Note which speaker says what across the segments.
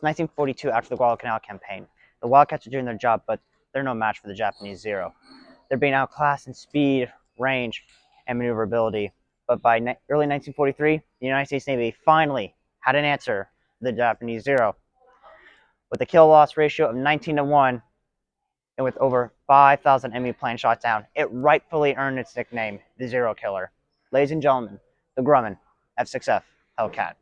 Speaker 1: It's 1942 after the Guadalcanal campaign. The Wildcats are doing their job, but they're no match for the Japanese Zero. They're being outclassed in speed, range, and maneuverability. But by early 1943, the United States Navy finally had an answer for the Japanese Zero. With a kill-loss ratio of 19-1, and with over 5,000 enemy planes shot down, it rightfully earned its nickname, the Zero Killer. Ladies and gentlemen, the Grumman F6F Hellcat.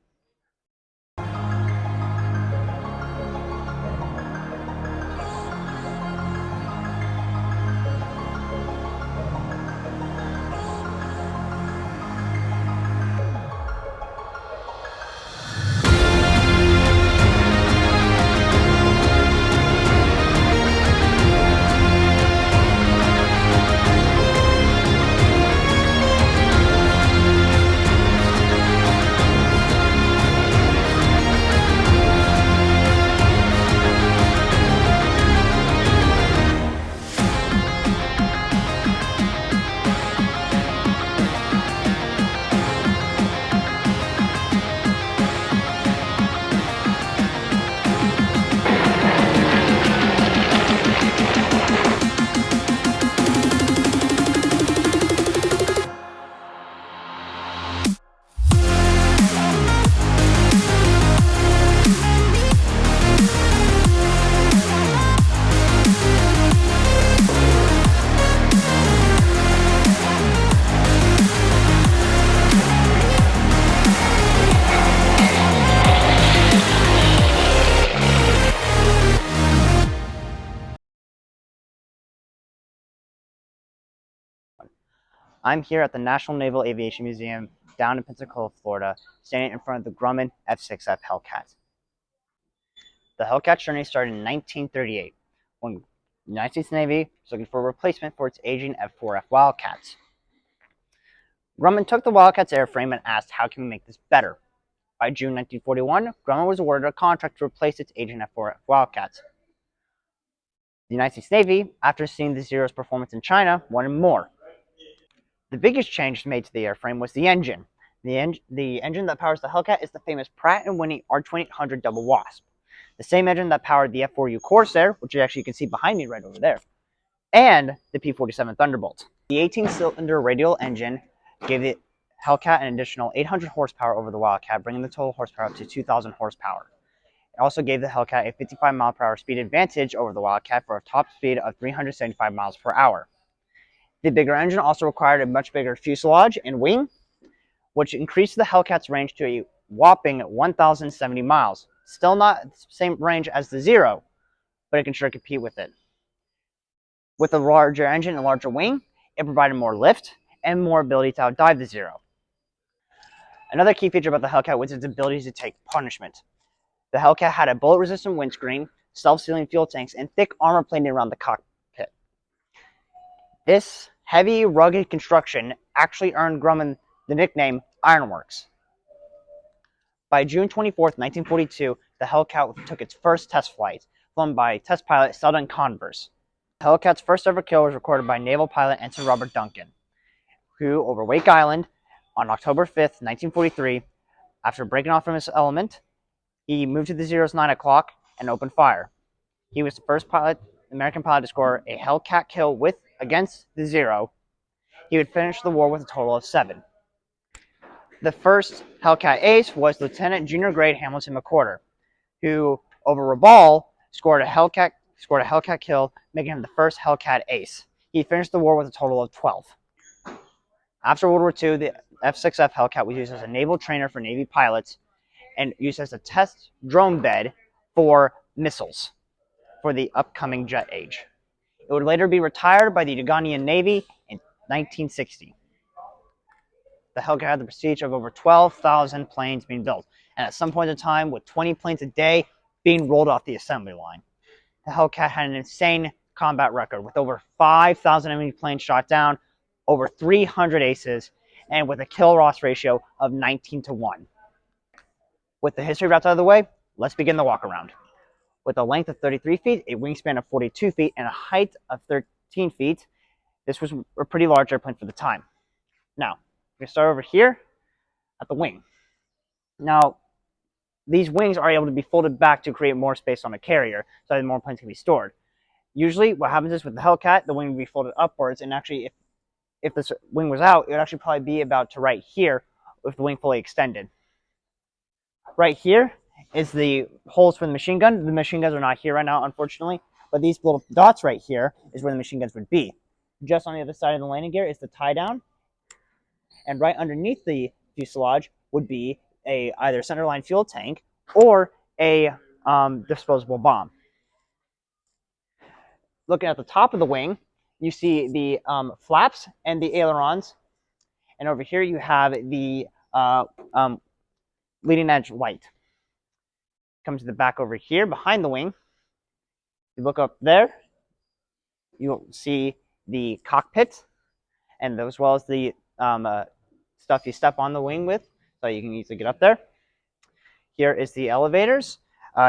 Speaker 1: I'm here at the National Naval Aviation Museum down in Pensacola, Florida, standing in front of the Grumman F6F Hellcat. The Hellcat journey started in 1938 when the United States Navy was looking for a replacement for its aging F4F Wildcats. Grumman took the Wildcat's airframe and asked, how can we make this better? By June 1941, Grumman was awarded a contract to replace its aging F4F Wildcats. The United States Navy, after seeing the Zero's performance in China, wanted more. The biggest change made to the airframe was the engine. The engine that powers the Hellcat is the famous Pratt & Whitney R2800 Double Wasp, the same engine that powered the F4U Corsair, which you actually can see behind me right over there, and the P-47 Thunderbolt. The 18-cylinder radial engine gave the Hellcat an additional 800 horsepower over the Wildcat, bringing the total horsepower up to 2,000 horsepower. It also gave the Hellcat a 55-mile-per-hour speed advantage over the Wildcat for a top speed of 375 miles per hour. The bigger engine also required a much bigger fuselage and wing, which increased the Hellcat's range to a whopping 1,070 miles. Still not the same range as the Zero, but it can sure compete with it. With a larger engine and larger wing, it provided more lift and more ability to outdive the Zero. Another key feature about the Hellcat was its ability to take punishment. The Hellcat had a bullet-resistant windscreen, self-sealing fuel tanks, and thick armor plating around the cockpit. This heavy, rugged construction actually earned Grumman the nickname Ironworks. By June 24, 1942, the Hellcat took its first test flight, flown by test pilot Selden Converse. The Hellcat's first ever kill was recorded by naval pilot Ensign Robert Duncan, who, over Wake Island, on October 5, 1943, after breaking off from his element, he moved to the Zero's 9 o'clock and opened fire. He was the first American pilot to score a Hellcat kill against the Zero. He would finish the war with a total of 7. The first Hellcat ace was Lieutenant Junior Grade Hamilton McWhorter, who, over Rabaul, scored a Hellcat kill, making him the first Hellcat ace. He finished the war with a total of 12. After World War II, the F6F Hellcat was used as a naval trainer for Navy pilots and used as a test drone bed for missiles for the upcoming jet age. It would later be retired by the Ugandan Navy in 1960. The Hellcat had the prestige of over 12,000 planes being built, and at some point in time, with 20 planes a day being rolled off the assembly line. The Hellcat had an insane combat record with over 5,000 enemy planes shot down, over 300 aces, and with a kill-loss ratio of 19-1. With the history wrapped out of the way, let's begin the walk-around. With a length of 33 feet, a wingspan of 42 feet, and a height of 13 feet, this was a pretty large airplane for the time. Now, we're going to start over here at the wing. Now, these wings are able to be folded back to create more space on a carrier, so that more planes can be stored. Usually, what happens is with the Hellcat, the wing would be folded upwards, and actually, if this wing was out, it would actually probably be about to right here with the wing fully extended. Right here is the holes for the machine gun. The machine guns are not here right now, unfortunately, but these little dots right here is where the machine guns would be. Just on the other side of the landing gear is the tie down, and right underneath the fuselage would be a either centerline fuel tank or a disposable bomb. Looking at the top of the wing, you see the flaps and the ailerons, and over here you have the leading edge light. Come to the back over here behind the wing. You look up there, you'll see the cockpit, and as well as the stuff you step on the wing with, so you can easily get up there. Here is the elevators.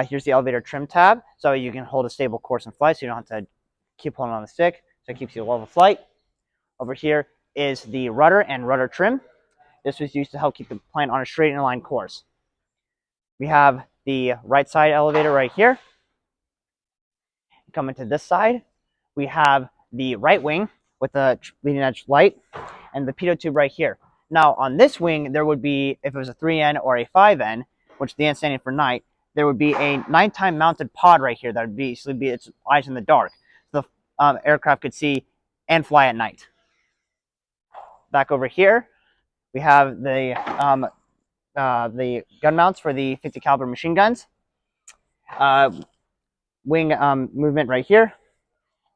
Speaker 1: Here's the elevator trim tab, so you can hold a stable course in flight, so you don't have to keep holding on the stick, so it keeps you level flight. Over here is the rudder and rudder trim. This was used to help keep the plane on a straight and aligned course. We have the right side elevator right here. Coming to this side, we have the right wing with the leading edge light and the pitot tube right here. Now on this wing, there would be, if it was a 3N or a 5N, which the N standing for night, there would be a nighttime mounted pod right here that would basically be its eyes in the dark. So the aircraft could see and fly at night. Back over here, we have the gun mounts for the 50 caliber machine guns. Wing movement right here,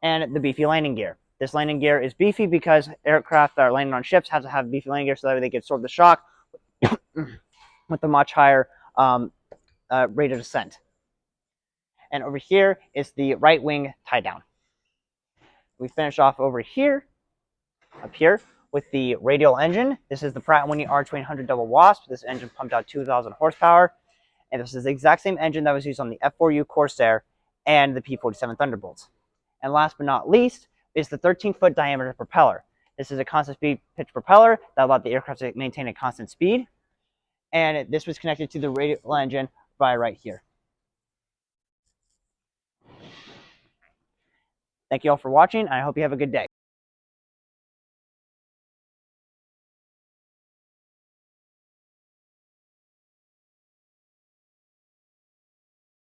Speaker 1: and the beefy landing gear. This landing gear is beefy because aircraft that are landing on ships have to have beefy landing gear so that they can absorb the shock with a much higher rate of descent. And over here is the right wing tie down. We finish off over here, up here, with the radial engine. This is the Pratt & Whitney R2800 Double Wasp. This engine pumped out 2,000 horsepower, and this is the exact same engine that was used on the F4U Corsair and the P-47 Thunderbolts. And last but not least is the 13-foot diameter propeller. This is a constant speed pitch propeller that allowed the aircraft to maintain a constant speed, and this was connected to the radial engine by right here. Thank you all for watching, and I hope you have a good day.